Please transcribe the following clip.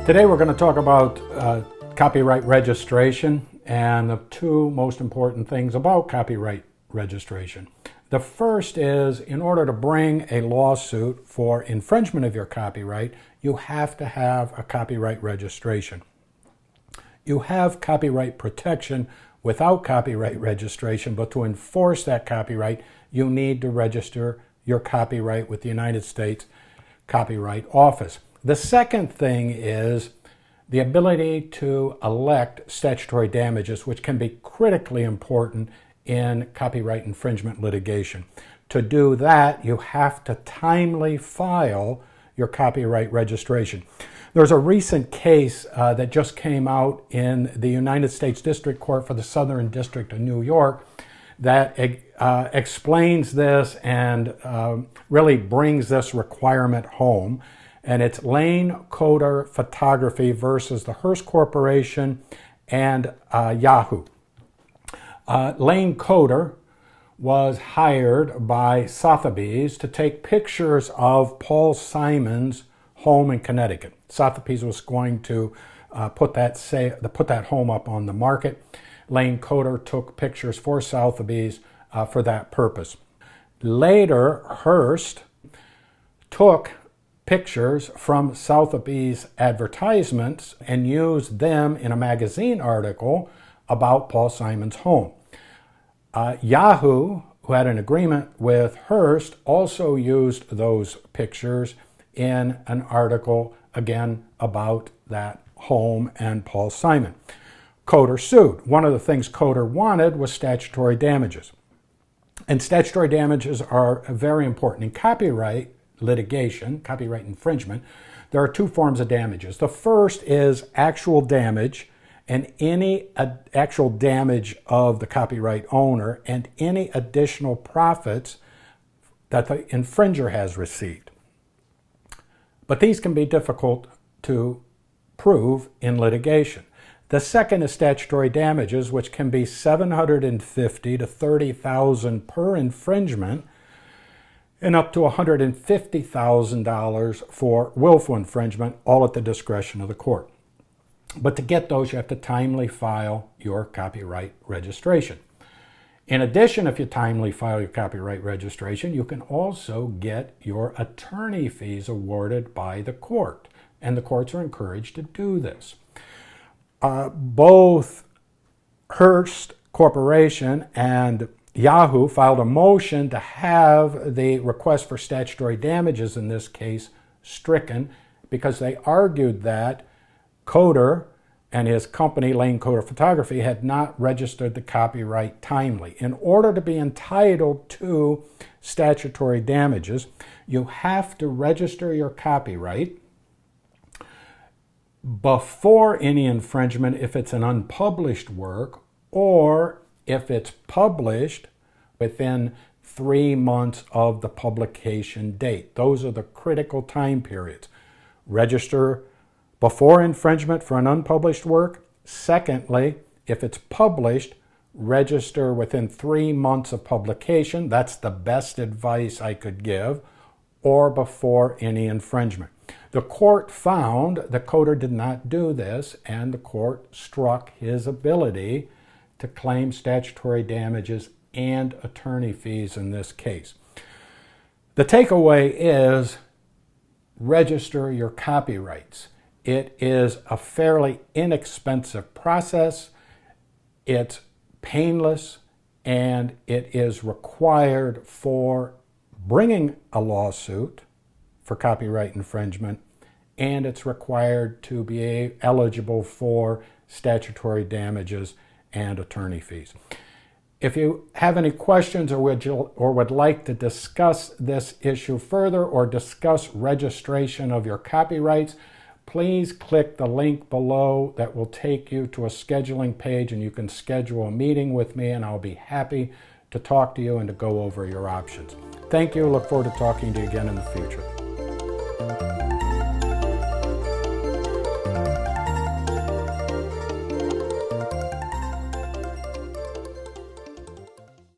Today we're going to talk about copyright registration and the two most important things about copyright registration. The first is, in order to bring a lawsuit for infringement of your copyright, you have to have a copyright registration. You have copyright protection without copyright registration, but to enforce that copyright, you need to register your copyright with the United States Copyright Office. The second thing is the ability to elect statutory damages, which can be critically important in copyright infringement litigation. To do that, you have to timely file your copyright registration. There's a recent case that just came out in the United States District Court for the Southern District of New York that explains this and really brings this requirement home. And it's Lane Coder Photography versus the Hearst Corporation and Yahoo. Lane Coder was hired by Sotheby's to take pictures of Paul Simon's home in Connecticut. Sotheby's was going to put that home up on the market. Lane Coder took pictures for Sotheby's for that purpose. Later, Hearst took pictures from Sotheby's advertisements and used them in a magazine article about Paul Simon's home. Yahoo, who had an agreement with Hearst, also used those pictures in an article, again, about that home and Paul Simon. Coder sued. One of the things Coder wanted was statutory damages. And statutory damages are very important. In copyright litigation, copyright infringement, there are two forms of damages. The first is actual damage, and any actual damage of the copyright owner and any additional profits that the infringer has received. But these can be difficult to prove in litigation. The second is statutory damages, which can be $750 to $30,000 per infringement, and up to $150,000 for willful infringement, all at the discretion of the court. But to get those, you have to timely file your copyright registration. In addition, if you timely file your copyright registration, you can also get your attorney fees awarded by the court, and the courts are encouraged to do this. Both Hearst Corporation and Yahoo filed a motion to have the request for statutory damages in this case stricken because they argued that Coder and his company, Lane Coder Photography, had not registered the copyright timely. In order to be entitled to statutory damages, you have to register your copyright before any infringement if it's an unpublished work, or if it's published within 3 months of the publication date. Those are the critical time periods. Register before infringement for an unpublished work. Secondly, if it's published, register within 3 months of publication. That's the best advice I could give, or before any infringement. The court found that Coder did not do this, and the court struck his ability to claim statutory damages and attorney fees in this case. The takeaway is register your copyrights. It is a fairly inexpensive process. It's painless, and it is required for bringing a lawsuit for copyright infringement, and it's required to be eligible for statutory damages and attorney fees. If you have any questions or would like to discuss this issue further or discuss registration of your copyrights, please click the link below that will take you to a scheduling page, and you can schedule a meeting with me, and I'll be happy to talk to you and to go over your options. Thank you. Look forward to talking to you again in the future.